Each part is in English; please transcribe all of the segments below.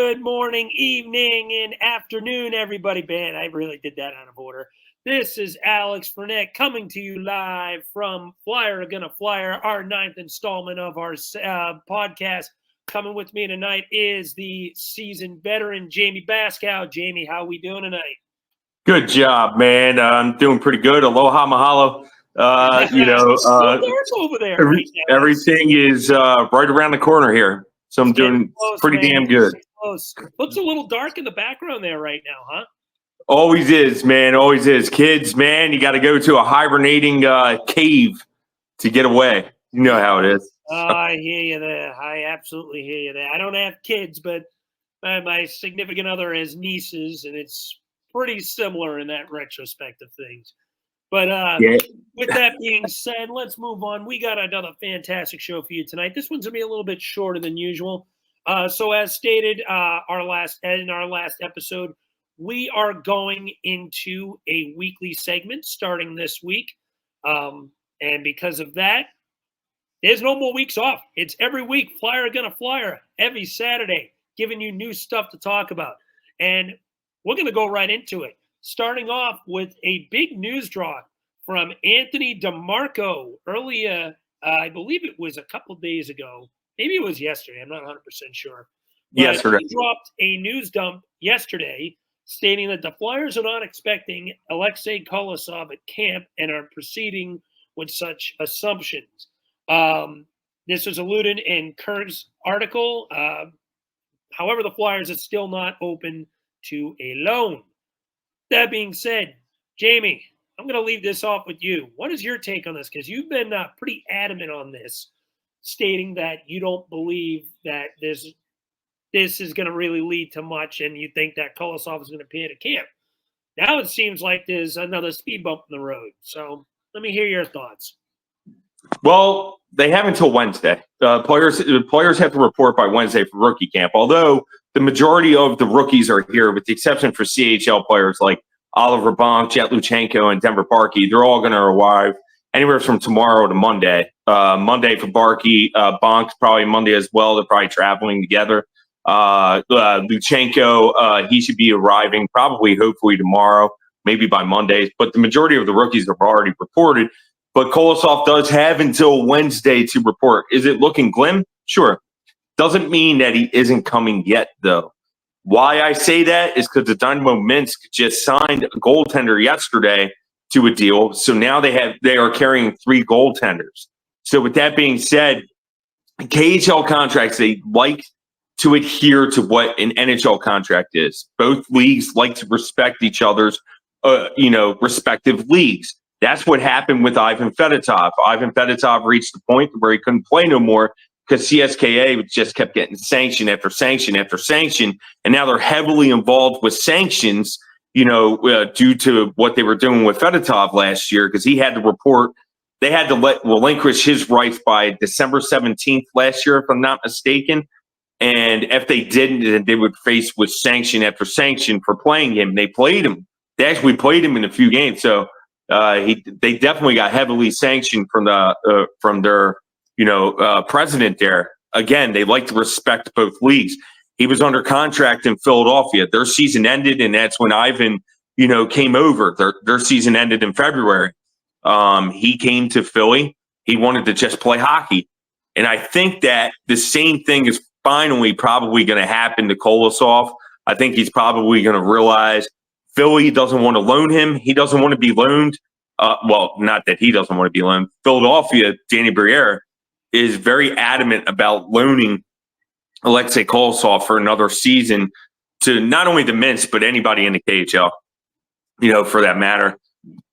Good morning, evening, and afternoon, everybody. Man, I really did that out of order. This is Alex Burnett coming to you live from Flyera Gonna Flyer, our ninth installment of our podcast. Coming with me tonight is the seasoned veteran, Jamey Baskow. Jamey, how we doing tonight? Good job, man. I'm doing pretty good. Aloha, mahalo. It's so dark over there right now. Everything is right around the corner here. So I'm doing pretty damn good. Close. Looks a little dark in the background there right now, huh? Always is, man. Always is. Kids, man, you got to go to a hibernating cave to get away. You know how it is. I hear you there. I absolutely hear you there. I don't have kids, but my significant other has nieces, and it's pretty similar in that retrospect of things. But with that being said, let's move on. We got another fantastic show for you tonight. This one's going to be a little bit shorter than usual. So as stated in our last episode, we are going into a weekly segment starting this week. And because of that, there's no more weeks off. It's every week, Flyer Gonna Flyer, every Saturday, giving you new stuff to talk about. And we're going to go right into it, starting off with a big news draw from Anthony DeMarco earlier. I believe it was a couple of days ago. Maybe it was yesterday. I'm not 100% sure. But yesterday. He dropped a news dump yesterday stating that the Flyers are not expecting Alexei Kolosov at camp and are proceeding with such assumptions. This was alluded in Kurt's article. However, the Flyers are still not open to a loan. That being said, Jamey, I'm going to leave this off with you. What is your take on this? Because you've been pretty adamant on this, stating that you don't believe that this is going to really lead to much, and you think that Kolosov is going to appear at camp. Now it seems like there's another speed bump in the road. So let me hear your thoughts. Well, they have until Wednesday. Players have to report by Wednesday for rookie camp, although the majority of the rookies are here, with the exception for CHL players like Oliver Bonk, Jet Luchenko, and Denver Barkey. They're all going to arrive anywhere from tomorrow to Monday. Monday for Barkey, Bonk's probably Monday as well. They're probably traveling together. Luchenko, he should be arriving probably, hopefully tomorrow, maybe by Monday. But the majority of the rookies have already reported. But Kolosov does have until Wednesday to report. Is it looking glim? Sure. Doesn't mean that he isn't coming yet, though. Why I say that is because the Dynamo Minsk just signed a goaltender yesterday to a deal. So now they are carrying 3 goaltenders. So with that being said, KHL contracts, they like to adhere to what an NHL contract is. Both leagues like to respect each other's, respective leagues. That's what happened with Ivan Fedotov. Ivan Fedotov reached the point where he couldn't play no more because CSKA just kept getting sanction after sanction after sanction. And now they're heavily involved with sanctions, due to what they were doing with Fedotov last year, because he had to report. They had to relinquish his rights by December 17th last year, if I'm not mistaken. And if they didn't, then they would face with sanction after sanction for playing him. They played him. They actually played him in a few games. So they definitely got heavily sanctioned from their president there. Again, they like to respect both leagues. He was under contract in Philadelphia. Their season ended, and that's when Ivan, came over. Their season ended in February. He came to Philly. He wanted to just play hockey. And I think that the same thing is finally probably going to happen to Kolosov. I think he's probably going to realize Philly doesn't want to loan him. He doesn't want to be loaned. Not that he doesn't want to be loaned. Philadelphia, Danny Briere, is very adamant about loaning Alexei Kolosov for another season to not only the Mints, but anybody in the KHL, for that matter.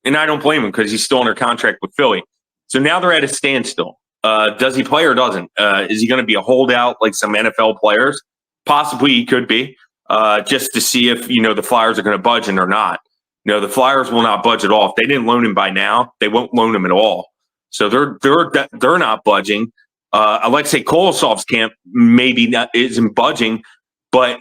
And I don't blame him because he's still under contract with Philly. So now they're at a standstill. Does he play or doesn't? Is he going to be a holdout like some NFL players? Possibly he could be, just to see if, the Flyers are going to budge or not. The Flyers will not budge at all. If they didn't loan him by now, they won't loan him at all. So they're not budging. Alexei Kolosov's camp maybe isn't budging, but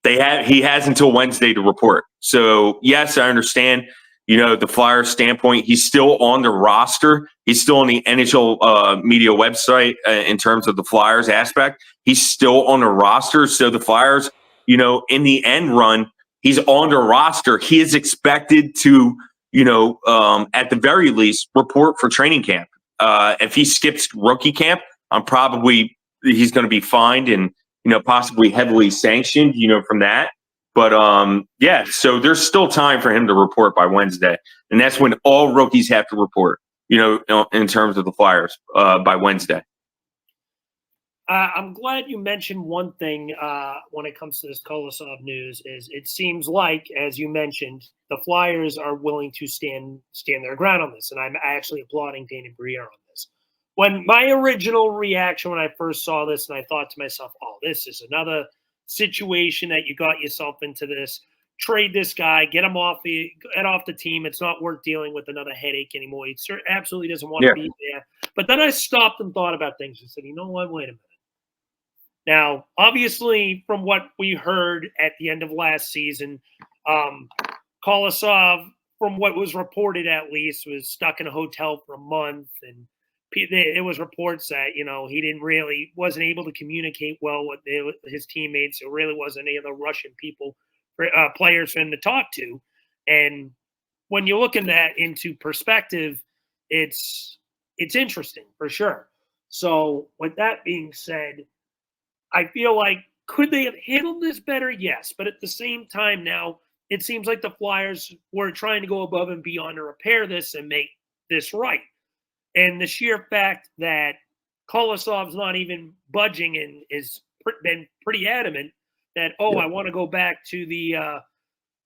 he has until Wednesday to report. So yes, I understand. The Flyers standpoint, he's still on the roster. He's still on the NHL media website in terms of the Flyers aspect. He's still on the roster. So the Flyers in the end run, he's on the roster. He is expected to, at the very least, report for training camp. If he skips rookie camp, he's going to be fined and, possibly heavily sanctioned, from that. But so there's still time for him to report by Wednesday. And that's when all rookies have to report, in terms of the Flyers by Wednesday. I'm glad you mentioned one thing when it comes to this Kolosov news is it seems like, as you mentioned, the Flyers are willing to stand their ground on this. And I'm actually applauding Danny Briere on this. When my original reaction when I first saw this, and I thought to myself, oh, this is another situation that you got yourself into this. Trade this guy, get him off the team. It's not worth dealing with another headache anymore. He absolutely doesn't want to be there. But then I stopped and thought about things and said, you know what, wait a minute. Now, obviously, from what we heard at the end of last season, Kolosov, from what was reported at least, was stuck in a hotel for a month. And there was reports that, he wasn't able to communicate well with his teammates. There really wasn't any of the Russian players for him to talk to. And when you're looking that into perspective, it's interesting for sure. So with that being said, I feel like, could they have handled this better? Yes. But at the same time now, it seems like the Flyers were trying to go above and beyond to repair this and make this right. And the sheer fact that Kolosov's not even budging and has been pretty adamant that, I want to go back to the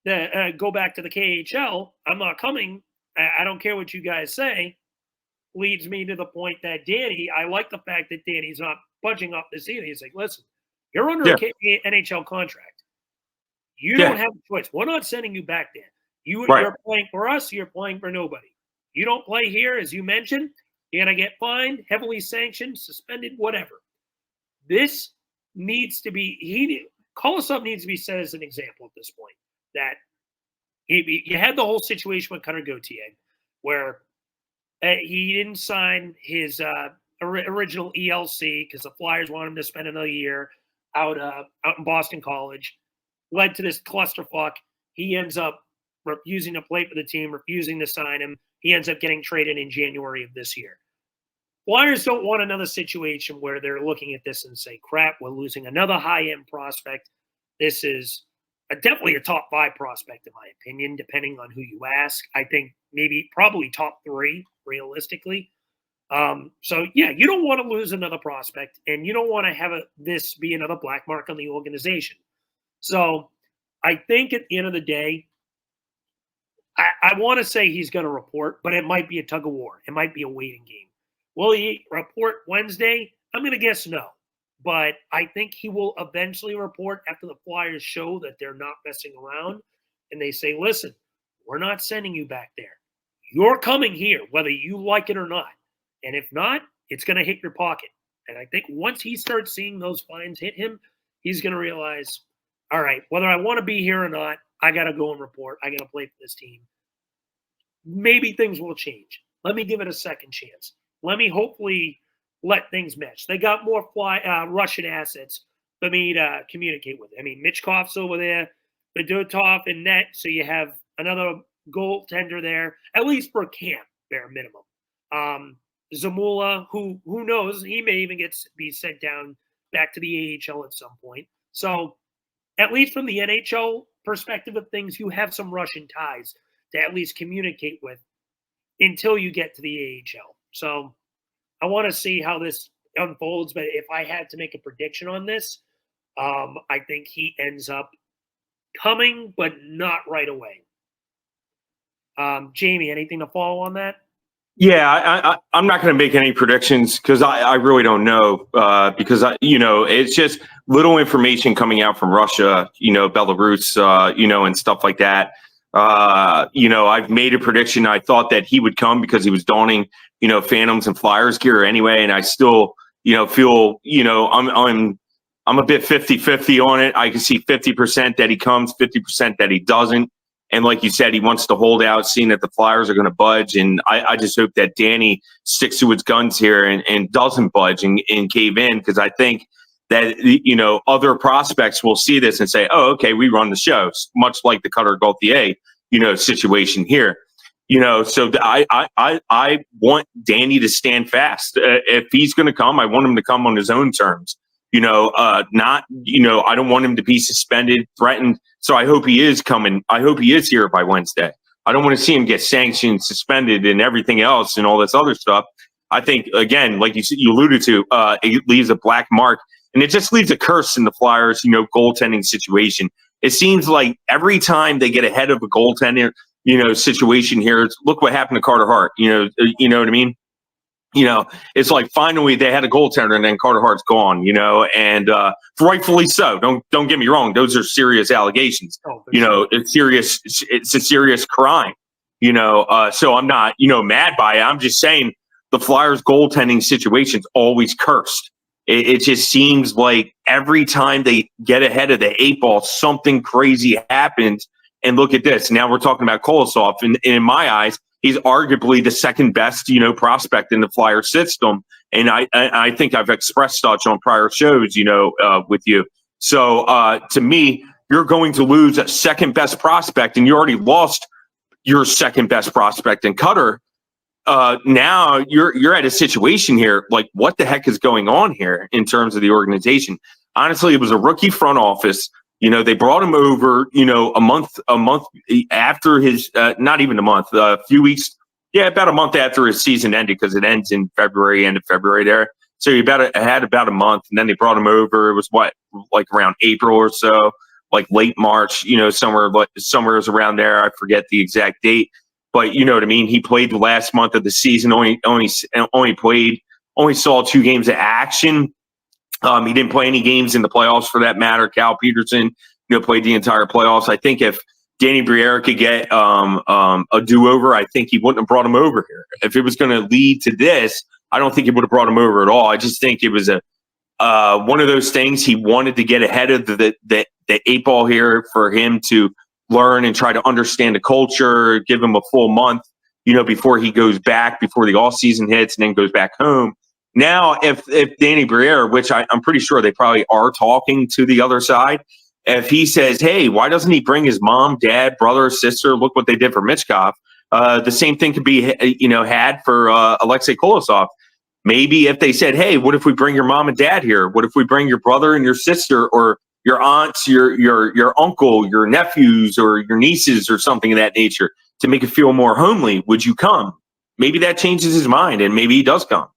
KHL. I'm not coming. I don't care what you guys say. Leads me to the point that I like the fact that Danny's not budging up this either. He's like, listen, you're under an NHL contract. You don't have a choice. We're not sending you back there. You're playing for us. You're playing for nobody. You don't play here, as you mentioned, you're going to get fined, heavily sanctioned, suspended, whatever. This needs to be Kolosov needs to be set as an example at this point. That you had the whole situation with Cutter Gauthier where he didn't sign his original ELC because the Flyers wanted him to spend another year out in Boston College. Led to this clusterfuck. He ends up refusing to play for the team, refusing to sign him. He ends up getting traded in January of this year. Flyers don't want another situation where they're looking at this and say, crap, we're losing another high-end prospect. This is definitely a top 5 prospect, in my opinion, depending on who you ask. I think probably top 3, realistically. You don't want to lose another prospect, and you don't want to have this be another black mark on the organization. So I think at the end of the day, I want to say he's going to report, but it might be a tug of war. It might be a waiting game. Will he report Wednesday? I'm going to guess no. But I think he will eventually report after the Flyers show that they're not messing around. And they say, listen, we're not sending you back there. You're coming here, whether you like it or not. And if not, it's going to hit your pocket. And I think once he starts seeing those fines hit him, he's going to realize, all right, whether I want to be here or not, I got to go and report. I got to play for this team. Maybe things will change. Let me give it a second chance. Let me hopefully let things mesh. They got more Russian assets for me to communicate with. I mean, Michkov's over there, Fedotov and net, so you have another goaltender there, at least for camp, bare minimum. Zamula, who knows, he may even be sent down back to the AHL at some point. So at least from the NHL perspective of things, you have some Russian ties to at least communicate with until you get to the AHL. So I want to see how this unfolds, but if I had to make a prediction on this, I think he ends up coming, but not right away. Jamey, anything to follow on that? Yeah, I'm not going to make any predictions because I really don't know because it's just little information coming out from Russia, Belarus, and stuff like that. I've made a prediction. I thought that he would come because he was donning, Phantoms and Flyers gear anyway, and I still, feel, I'm a bit 50-50 on it. I can see 50% that he comes, 50% that he doesn't. And like you said, he wants to hold out, seeing that the Flyers are going to budge. And I just hope that Danny sticks to his guns here and doesn't budge and cave in, because I think, that, other prospects will see this and say, oh, okay, we run the show, much like the Cutter Gauthier, situation here. So I want Danny to stand fast. If he's going to come, I want him to come on his own terms. I don't want him to be suspended, threatened. So I hope he is coming. I hope he is here by Wednesday. I don't want to see him get sanctioned, suspended, and everything else and all this other stuff. I think, again, like you alluded to, it leaves a black mark, and it just leaves a curse in the Flyers, goaltending situation. It seems like every time they get ahead of a goaltender, situation here, look what happened to Carter Hart. You know what I mean? It's like finally they had a goaltender and then Carter Hart's gone, and rightfully so. Don't get me wrong. Those are serious allegations. Sure. It's a serious crime, so I'm not, mad by it. I'm just saying the Flyers goaltending situation's always cursed. It just seems like every time they get ahead of the 8 ball, something crazy happens. And look at this. Now we're talking about Kolosov. And in my eyes, he's arguably the second best, prospect in the Flyer system. And I think I've expressed such on prior shows, with you. So to me, you're going to lose a second best prospect, and you already lost your second best prospect in Cutter. Now you're at a situation here. Like, what the heck is going on here in terms of the organization? Honestly, it was a rookie front office. They brought him over, a month after his, not even a month, a few weeks. Yeah, about a month after his season ended, because it ends in February, end of February there. So he had about a month, and then they brought him over. It was like around April or so, like late March, somewhere around there. I forget the exact date, but you know what I mean? He played the last month of the season, only saw 2 games of action. He didn't play any games in the playoffs for that matter. Cal Peterson, played the entire playoffs. I think if Danny Briere could get a do-over, I think he wouldn't have brought him over here. If it was going to lead to this, I don't think he would have brought him over at all. I just think it was one of those things. He wanted to get ahead of the 8 ball here for him to learn and try to understand the culture, give him a full month, before he goes back, before the off season hits, and then goes back home. Now, if Danny Briere, which I'm pretty sure they probably are talking to the other side, if he says, hey, why doesn't he bring his mom, dad, brother, sister? Look what they did for Michkov. The same thing could be, had for Alexei Kolosov. Maybe if they said, hey, what if we bring your mom and dad here? What if we bring your brother and your sister, or your aunts, your uncle, your nephews, or your nieces, or something of that nature, to make it feel more homely? Would you come? Maybe that changes his mind, and maybe he does come.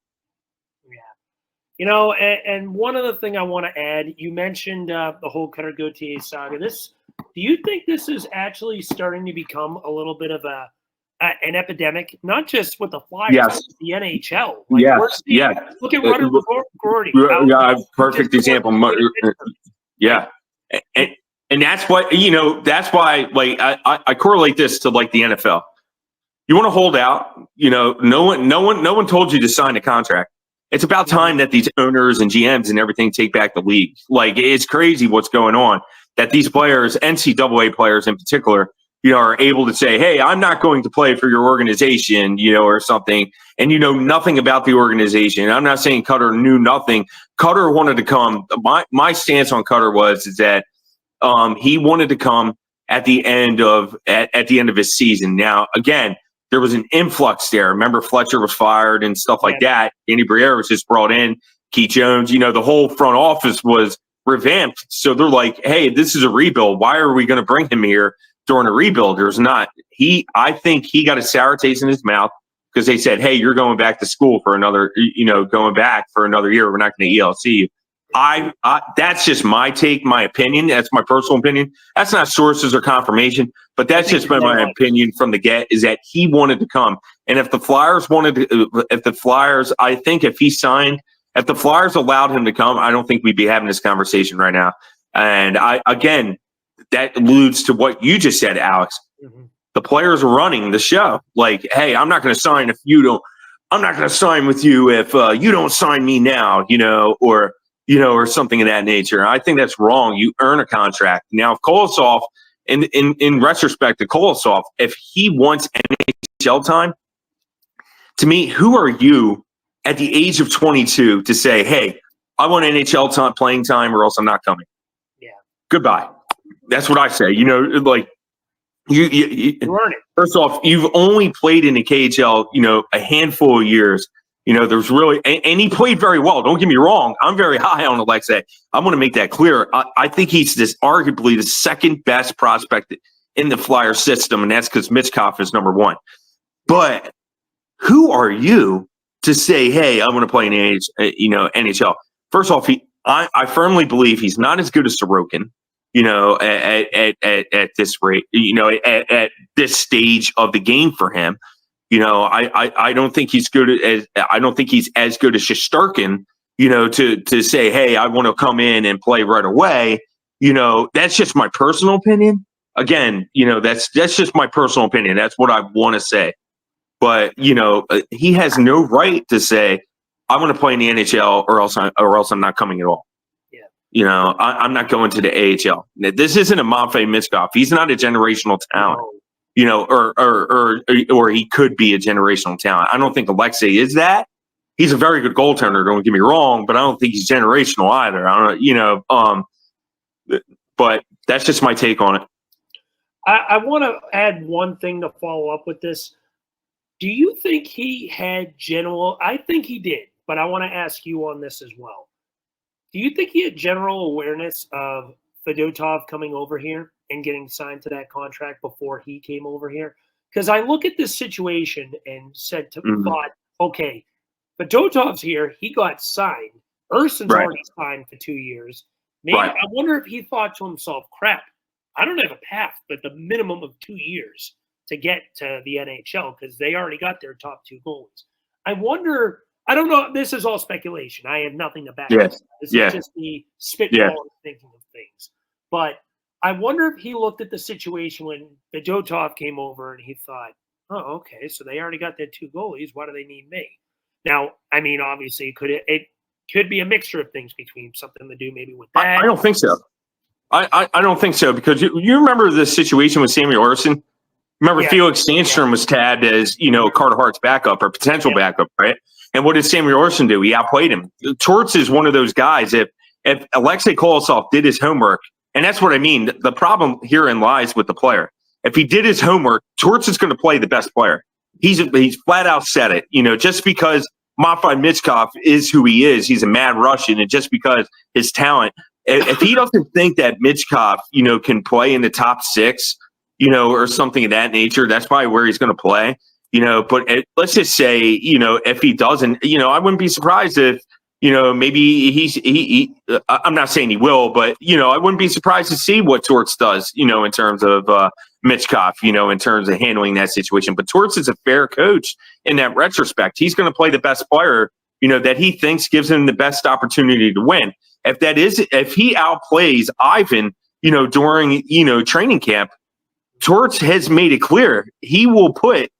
And one other thing I want to add, you mentioned the whole Cutter Gauthier saga. Do you think this is actually starting to become a little bit of an epidemic, not just with the Flyers, yes, but the NHL? Yes. Look at Rudder Gordy. Perfect example. Yeah. And that's what, that's why, like, I correlate this to like the NFL. You want to hold out, no one told you to sign a contract. It's about time that these owners and GMs and everything take back the league. Like, it's crazy what's going on, that these players, NCAA players in particular, are able to say, hey, I'm not going to play for your organization, or something. And nothing about the organization. I'm not saying Cutter knew nothing. Cutter wanted to come. My stance on Cutter is that he wanted to come at the end of his season. Now, again, there was an influx there. Remember, Fletcher was fired and stuff like that. Danny Briere was just brought in. Keith Jones, the whole front office was revamped. So they're like, hey, this is a rebuild. Why are we going to bring him here during a rebuild? There's not. I think he got a sour taste in his mouth because they said, hey, you're going back to school for another, going back for another year. We're not going to ELC you. That's just my take, my opinion. That's my personal opinion. That's not sources or confirmation, but that's just been my opinion from the get, is that he wanted to come. And if the Flyers I think if the Flyers allowed him to come, I don't think we'd be having this conversation right now. And again, that alludes to what you just said, Alex. Mm-hmm. The players are running the show. Like, hey, I'm not going to sign I'm not going to sign with you if you don't sign me now, or something of that nature. I think that's wrong. You earn a contract. Now, if Kolosov, in retrospect to Kolosov, if he wants NHL time, to me, who are you at the age of 22 to say, hey, I want NHL playing time, or else I'm not coming. Yeah. Goodbye. That's what I say. Like you earn it. First off, you've only played in the KHL, a handful of years. There's really, and he played very well. Don't get me wrong. I'm very high on Alexei. I want to make that clear. I think he's arguably the second best prospect in the Flyer system, and that's because Michkov is number one. But who are you to say, hey, I want to play in NHL? First off, I firmly believe he's not as good as Sorokin. At this rate, at this stage of the game for him. I don't think he's as good as Shesterkin, to say, hey, I want to come in and play right away. That's just my personal opinion. Again, that's just my personal opinion. That's what I want to say. But, he has no right to say, I want to play in the NHL or else I'm not coming at all. Yeah. I'm not going to the AHL. This isn't a Matvei Michkov. He's not a generational talent. No. Or he could be a generational talent. I don't think Alexei is that. He's a very good goaltender, don't get me wrong, but I don't think he's generational either. I don't but that's just my take on it. I want to add one thing to follow up with this. Do you think he had I think he did, but I want to ask you on this as well. Do you think he had general awareness of Fedotov coming over here and getting signed to that contract before he came over here? Because I look at this situation and thought, okay, Fedotov's here. He got signed. Urson's already signed for 2 years. Maybe I wonder if he thought to himself, crap, I don't have a path, but the minimum of 2 years to get to the NHL because they already got their top two goalies. I wonder. I don't know. This is all speculation. I have nothing to back this. This is just me spitballing thinking of things. But I wonder if he looked at the situation when Fedotov came over and he thought, oh, okay, so they already got their two goalies. Why do they need me? Now, I mean, obviously, it could be a mixture of things between something to do maybe with that. I don't think so. I don't think so because you remember the situation with Samuel Ersson? Remember Felix Sandstrom was tabbed as, Carter Hart's backup or potential backup, right? And what did Samuel Ersson do? He outplayed him. Torts is one of those guys. If Alexei Kolosov did his homework, and that's what I mean, the problem herein lies with the player. If he did his homework, Torts is going to play the best player. He's flat out said it. Just because Matvei Michkov is who he is, he's a mad Russian, and just because his talent, if he doesn't think that Michkov, can play in the top six, or something of that nature, that's probably where he's going to play. But let's just say, if he doesn't, I wouldn't be surprised if, maybe I'm not saying he will, but, I wouldn't be surprised to see what Torts does, in terms of Michkov, in terms of handling that situation. But Torts is a fair coach in that retrospect. He's going to play the best player, that he thinks gives him the best opportunity to win. If he outplays Ivan, during, training camp, Torts has made it clear he will put,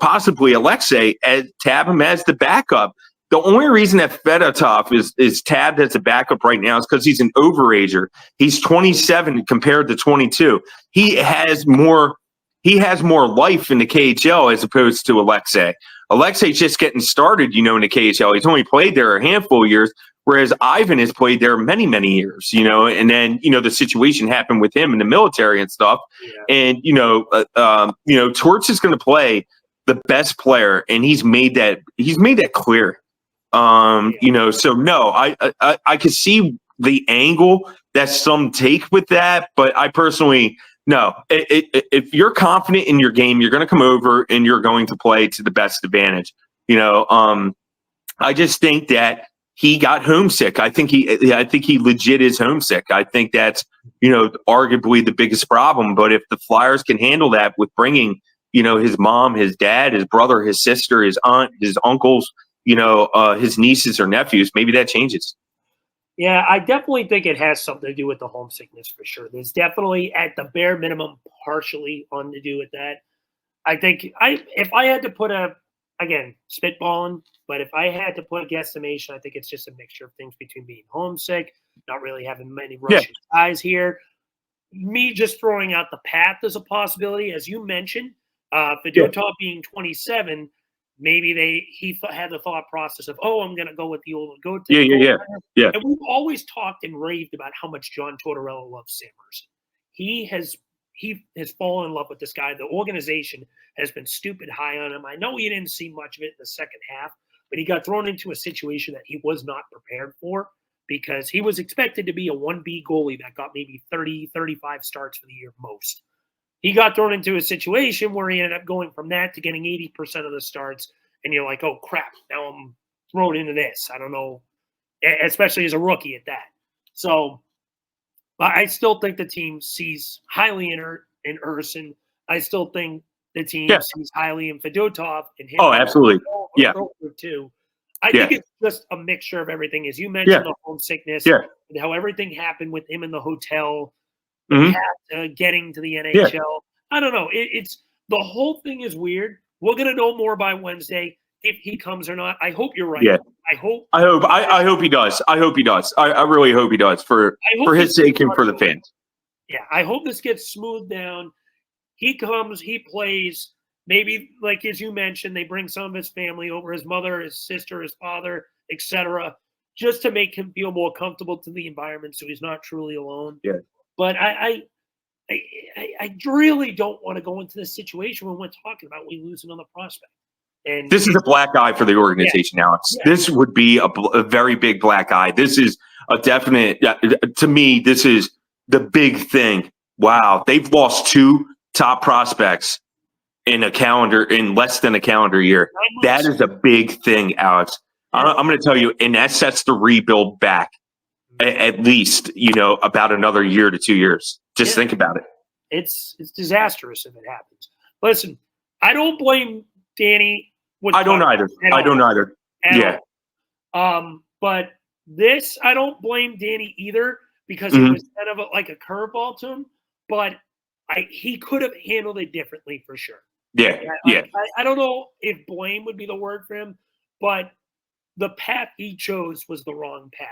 possibly Alexei tab him as the backup. The only reason that Fedotov is tabbed as a backup right now is because he's an overager. He's 27 compared to 22. He has more life in the KHL as opposed to Alexei. Alexei's just getting started, in the KHL. He's only played there a handful of years, whereas Ivan has played there many, many years, and then, the situation happened with him in the military and stuff. Yeah. And, Torts is going to play the best player, and he's made that clear. So no, I could see the angle that some take with that, but I personally, no, if you're confident in your game, you're going to come over and you're going to play to the best advantage. I just think that he got homesick. I think he legit is homesick. I think that's, arguably the biggest problem. But if the Flyers can handle that with bringing, his mom, his dad, his brother, his sister, his aunt, his uncles, his nieces or nephews, maybe that changes. Yeah, I definitely think it has something to do with the homesickness for sure. There's definitely, at the bare minimum, partially on to do with that. I think if I had to put again, spitballing, but if I had to put a guesstimation, I think it's just a mixture of things between being homesick, not really having many Russian guys here, me just throwing out the path as a possibility, as you mentioned, Fedotov being 27. maybe he had the thought process of, oh, I'm going to go with the old goat. Yeah. And we've always talked and raved about how much John Tortorella loves Sam Ersson. He has fallen in love with this guy. The organization has been stupid high on him. I know he didn't see much of it in the second half, but he got thrown into a situation that he was not prepared for because he was expected to be a 1B goalie that got maybe 30, 35 starts for the year most. He got thrown into a situation where he ended up going from that to getting 80% of the starts, and you're like, oh, crap, now I'm thrown into this. I don't know, especially as a rookie at that. So I still think the team sees highly in Ersson. I still think the team sees highly in Fedotov and him. Oh, absolutely. Too. I think it's just a mixture of everything. As you mentioned, the homesickness and how everything happened with him in the hotel, getting to the NHL. I don't know. It's the whole thing is weird. We're gonna know more by Wednesday if he comes or not. I hope you're right. Yeah. I hope he does. I hope he does. I really hope he does for his sake and for the fans. Yeah, I hope this gets smoothed down. He comes, he plays. Maybe, like as you mentioned, they bring some of his family over, his mother, his sister, his father, etc., just to make him feel more comfortable to the environment so he's not truly alone. Yeah. But I really don't want to go into this situation when we're talking about we lose another prospect. And this is a black eye for the organization, Alex. This would be a very big black eye. This is a definite, to me, this is the big thing. Wow. They've lost 2 top prospects in less than a calendar year. That is a big thing, Alex. I'm going to tell you, and that sets the rebuild back at least, about another year to 2 years. Just think about it. It's disastrous if it happens. Listen, I don't blame Danny. I don't either. But this, I don't blame Danny either because it was kind of like a curveball to him. But he could have handled it differently for sure. I don't know if blame would be the word for him, but the path he chose was the wrong path,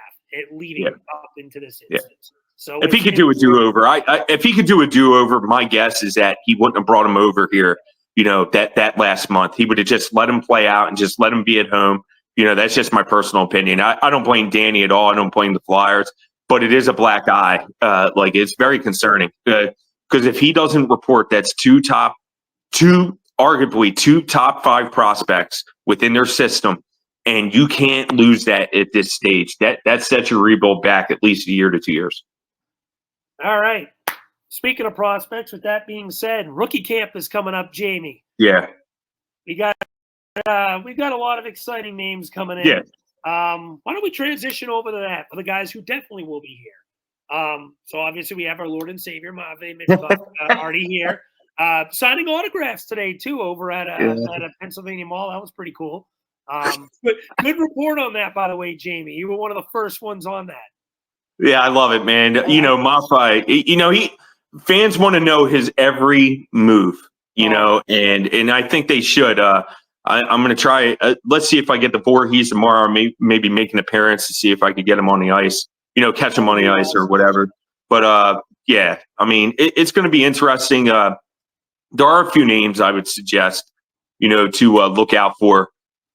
leading up into this instance. So if he could do a do-over, if he could do a do-over, my guess is that he wouldn't have brought him over here. That last month, he would have just let him play out and just let him be at home. That's just my personal opinion. I don't blame Danny at all. I don't blame the Flyers, but it is a black eye. It's very concerning because if he doesn't report, that's arguably two top 5 prospects within their system, and you can't lose that at this stage. That sets your rebuild back at least a year to 2 years. All right. Speaking of prospects, with that being said, rookie camp is coming up, Jamey. Yeah. We've got a lot of exciting names coming in. Yeah. Why don't we transition over to that for the guys who definitely will be here? So obviously we have our Lord and Savior, Matvei Michkov, already here. Signing autographs today, too, over at a Pennsylvania mall. That was pretty cool. But good report on that, by the way, Jamey. You were one of the first ones on that. Yeah, I love it, man. Matvei, fans want to know his every move, and I think they should. I'm going to try. Let's see if I get the Voorhees tomorrow. Maybe make an appearance to see if I could get him on the ice. Catch him on the ice or whatever. But it's going to be interesting. There are a few names I would suggest, to look out for.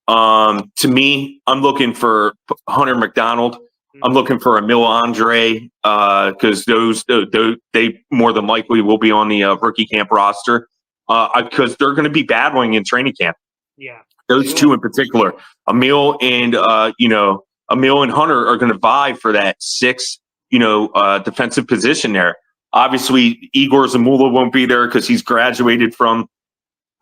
To me, I'm looking for Hunter McDonald. I'm looking for Emil Andre because they more than likely will be on the rookie camp roster because they're going to be battling in training camp. Yeah, those 2 in particular, Emil and Hunter are going to vie for that 6th defensive position there. Obviously, Igor Zamula won't be there because he's graduated from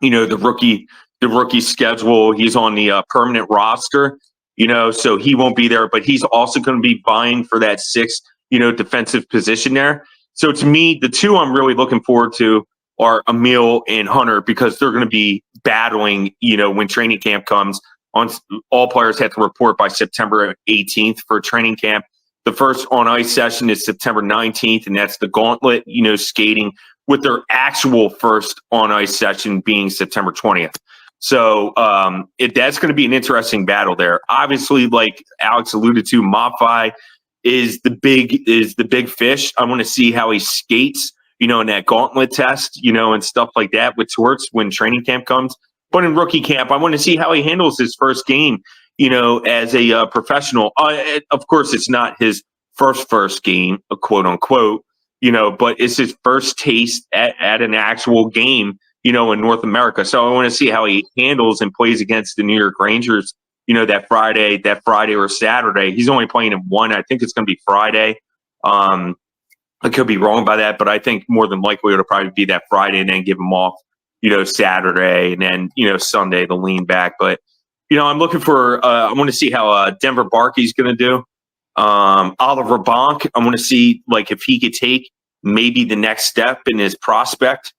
the rookie schedule. He's on the permanent roster. So he won't be there, but he's also going to be vying for that 6th, defensive position there. So to me, the 2 I'm really looking forward to are Emil and Hunter because they're going to be battling, when training camp comes. All players have to report by September 18th for training camp. The first on-ice session is September 19th, and that's the gauntlet, skating, with their actual first on-ice session being September 20th. So that's going to be an interesting battle there. Obviously, like Alex alluded to, Matvei is the big fish. I want to see how he skates, in that gauntlet test, and stuff like that with Torts when training camp comes. but in rookie camp, I want to see how he handles his first game, as a professional. Of course, it's not his first game, quote unquote, but it's his first taste at an actual game, in North America. So I want to see how he handles and plays against the New York Rangers, that Friday or Saturday. He's only playing in one. I think it's going to be Friday. I could be wrong by that, but I think more than likely it'll probably be that Friday and then give him off, Saturday and then, Sunday the lean back. But, I'm looking for, I want to see how Denver Barkey's going to do. Oliver Bonk, I want to see if he could take maybe the next step in his prospect,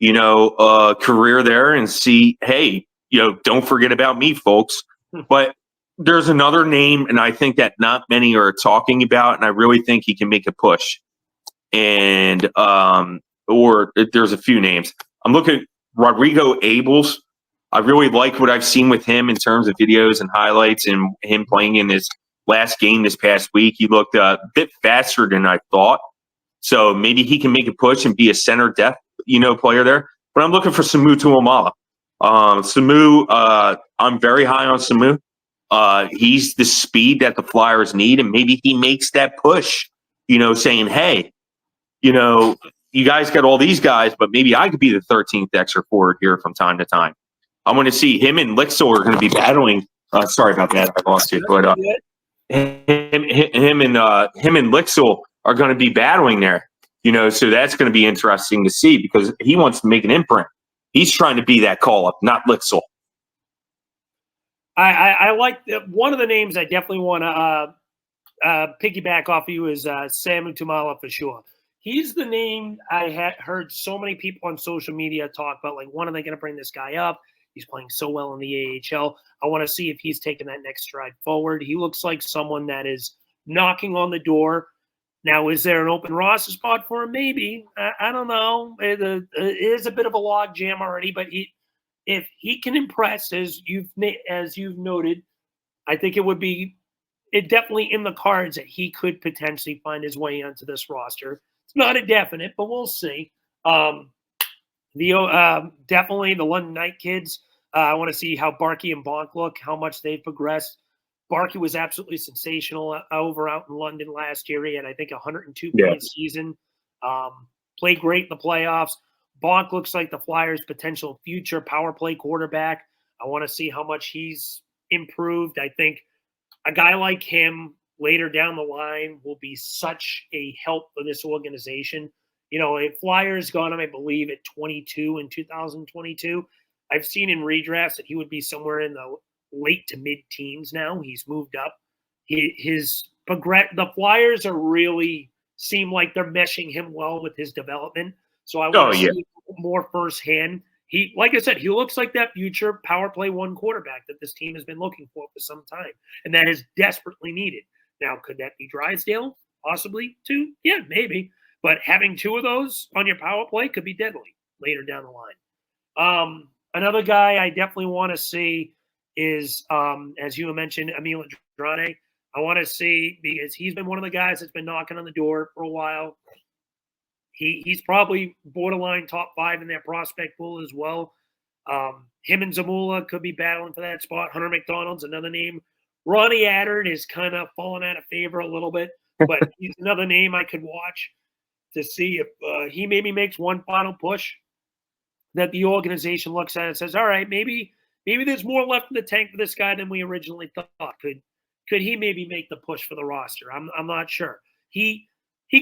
career there and see, hey, don't forget about me, folks. But there's another name, and I think that not many are talking about, and I really think he can make a push. And or there's a few names. I'm looking at Rodrigo Abels. I really like what I've seen with him in terms of videos and highlights and him playing in his last game this past week. He looked a bit faster than I thought. So maybe he can make a push and be a center depth, player there. But I'm looking for Samu Tuamala. Samu, I'm very high on Samu. He's the speed that the Flyers need, and maybe he makes that push, saying, hey, you guys got all these guys, but maybe I could be the 13th extra forward here from time to time. I want to see him and Lixel are going to be battling. Sorry about that. I lost you. But him and Lixel are going to be battling there, so that's going to be interesting to see because he wants to make an imprint. He's trying to be that call-up, not Lixel. I like one of the names I definitely want to piggyback off of you is Samu Tuamala for sure. He's the name I had heard so many people on social media talk about, when are they going to bring this guy up? He's playing so well in the AHL. I want to see if he's taking that next stride forward. He looks like someone that is knocking on the door. Now, is there an open roster spot for him? Maybe. I don't know. It is a bit of a log jam already, but if he can impress, as you've noted, I think it would be definitely in the cards that he could potentially find his way onto this roster. It's not a definite, but we'll see. Definitely the London Knight kids. I want to see how Barkey and Bonk look, how much they've progressed. Barkey was absolutely sensational out in London last year. He had, I think, 102-point season. Played great in the playoffs. Bonk looks like the Flyers' potential future power play quarterback. I want to see how much he's improved. I think a guy like him later down the line will be such a help for this organization. If Flyers got him, I believe, at 22 in 2022. I've seen in redrafts that he would be somewhere in the late to mid-teens now. He's moved up. The Flyers are really seem like they're meshing him well with his development. So I want to see more firsthand. Like I said, he looks like that future power play one quarterback that this team has been looking for some time, and that is desperately needed. Now, could that be Drysdale? Possibly two? Yeah, maybe. But having two of those on your power play could be deadly later down the line. Another guy I definitely want to see is, as you mentioned, Emil Andrade. I want to see, because he's been one of the guys that's been knocking on the door for a while. He's probably borderline top 5 in their prospect pool as well. Him and Zamula could be battling for that spot. Hunter McDonald's another name. Ronnie Attard is kind of fallen out of favor a little bit, but he's another name I could watch to see if he maybe makes one final push that the organization looks at and says, all right, maybe there's more left in the tank for this guy than we originally thought. Could he maybe make the push for the roster? I'm not sure. He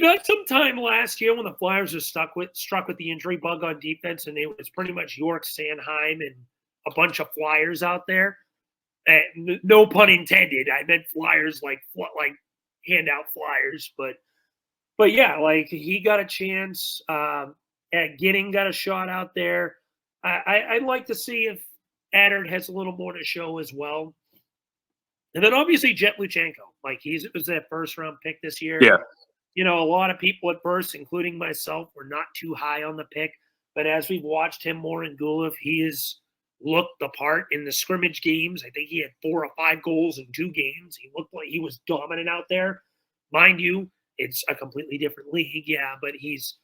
got some time last year when the Flyers were struck with the injury bug on defense, and it was pretty much York, Sanheim, and a bunch of Flyers out there. No pun intended. I meant Flyers like handout Flyers, but yeah, he got a chance. Gidding got a shot out there. I'd like to see if Attard has a little more to show as well. And then obviously Jet Luchenko, he was that first round pick this year. Yeah. A lot of people at first, including myself, were not too high on the pick. But as we've watched him more in Gulev, he has looked the part in the scrimmage games. I think he had 4 or 5 goals in 2 games. He looked like he was dominant out there. Mind you, it's a completely different league, yeah, but he's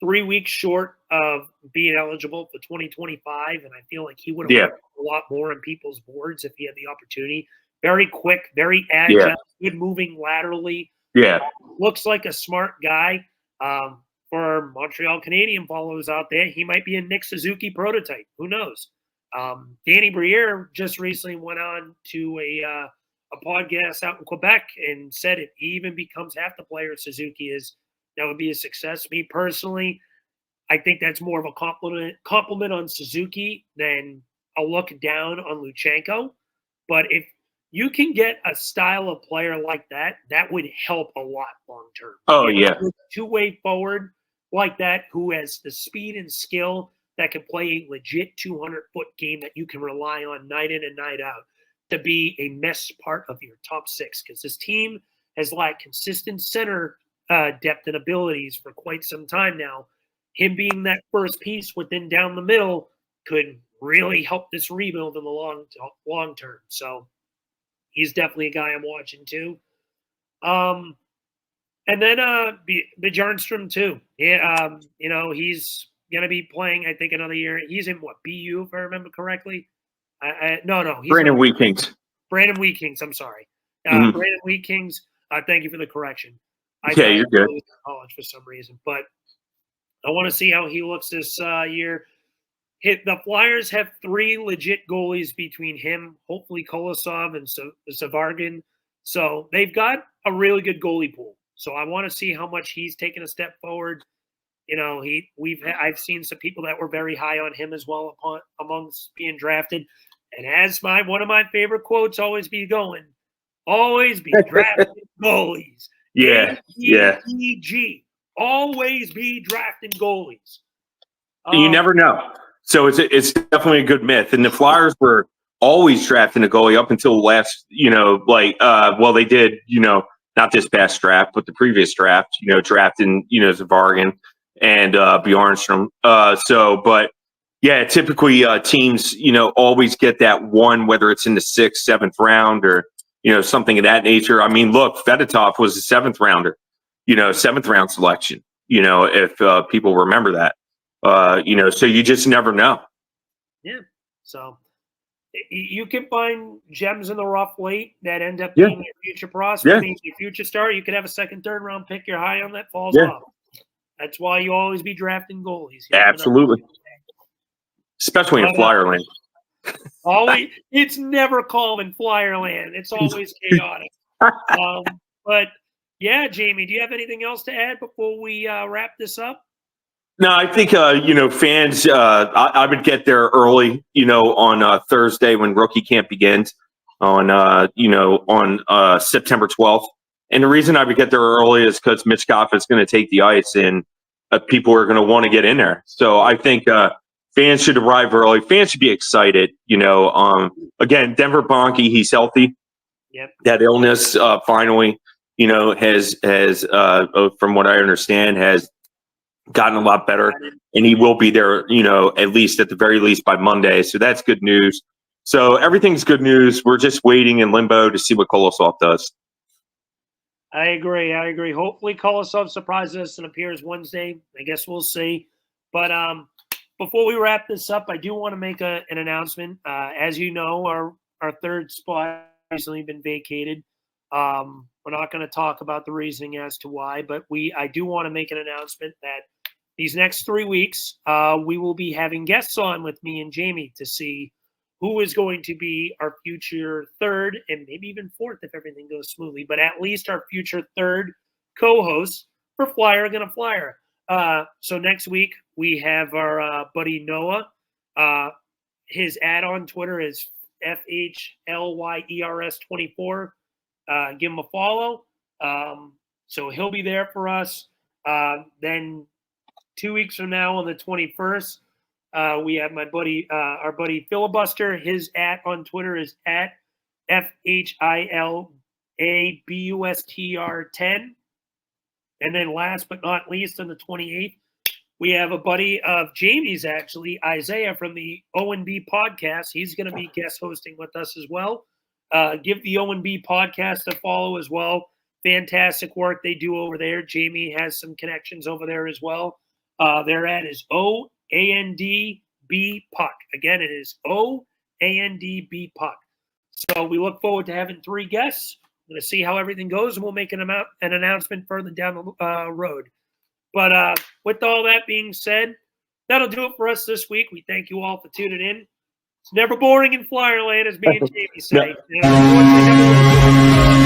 3 weeks short of being eligible for 2025, and I feel like he would have Yeah. put a lot more on people's boards if he had the opportunity. Very quick, very agile, Yeah. good moving laterally. Yeah. Looks like a smart guy. For Montreal Canadian followers out there, he might be a Nick Suzuki prototype. Who knows? Danny Briere just recently went on to a podcast out in Quebec and said if he even becomes half the player Suzuki is, that would be a success. Me personally, I think that's more of a compliment on Suzuki than a look down on Luchenko. But if you can get a style of player like that, that would help a lot long term. Oh, yeah. Two-way forward like that who has the speed and skill that can play a legit 200-foot game that you can rely on night in and night out to be a mess part of your top six, because this team has lacked consistent center depth and abilities for quite some time now. Him being that first piece within down the middle could really help this rebuild in the long term. So he's definitely a guy I'm watching too. And then Bjarnstrom too. Yeah, he's gonna be playing, I think, another year. He's in what, BU, if I remember correctly. No, he's Brandon Wheatkings. Brandon Wheatkings. I'm sorry, Mhm. Brandon Wheatkings. Thank you for the correction. Yeah, you're good. He was in college for some reason, but I want to see how he looks this year. The Flyers have 3 legit goalies between him, hopefully Kolosov and Zavargin. So they've got a really good goalie pool. So I want to see how much he's taken a step forward. I've seen some people that were very high on him as well amongst being drafted. And as one of my favorite quotes always be drafting goalies. Yeah. AEG. Always be drafting goalies. You never know. So it's definitely a good myth. And the Flyers were always drafting a goalie up until last, they did, not this past draft, but the previous draft, drafting, Zavargin and Bjarnstrom. But yeah, typically teams, always get that one, whether it's in the 6th, 7th round or, something of that nature. I mean, look, Fedotov was a 7th rounder, 7th round selection, if people remember that. So you just never know. Yeah. So you can find gems in the rough late that end up being your future prospect, your future star. You could have a 2nd, 3rd round pick you're high on that falls off. That's why you always be drafting goalies. Absolutely. Especially in Flyer land. It's never calm in Flyer land. It's always chaotic. But yeah, Jamey, do you have anything else to add before we wrap this up? No, I think, fans, I would get there early, on Thursday when rookie camp begins on September 12th. And the reason I would get there early is because Mitch Goff is going to take the ice and people are going to want to get in there. So I think fans should arrive early. Fans should be excited. Again, Denver Bonke, he's healthy. Yep. That illness finally, has from what I understand, has gotten a lot better, and he will be there, at least at the very least by Monday. So that's good news. So everything's good news. We're just waiting in limbo to see what Kolosov does. I agree. Hopefully Kolosov surprises us and appears Wednesday. I guess we'll see. But before we wrap this up, I do want to make an announcement. As you know, our 3rd spot has recently been vacated. We're not going to talk about the reasoning as to why, but I do want to make an announcement that these next 3 weeks, we will be having guests on with me and Jamey to see who is going to be our future 3rd and maybe even 4th if everything goes smoothly, but at least our future 3rd co-host for Flyer Gonna Flyer. So next week, we have our buddy Noah. His ad on Twitter is FHLYERS24. Give him a follow. So he'll be there for us. Then 2 weeks from now on the 21st, we have our buddy Filibuster. His @ on Twitter is @FHILABUSTR10. And then last but not least, on the 28th, we have a buddy of Jamey's, actually, Isaiah from the O&B podcast. He's going to be guest hosting with us as well. Give the O&B podcast a follow as well. Fantastic work they do over there. Jamey has some connections over there as well. Their ad is OANDB Puck. Again, it is OANDB Puck. So we look forward to having 3 guests. We're going to see how everything goes, and we'll make an announcement further down the road. But with all that being said, that'll do it for us this week. We thank you all for tuning in. It's never boring in Flyer land, as me and Jamey say. No.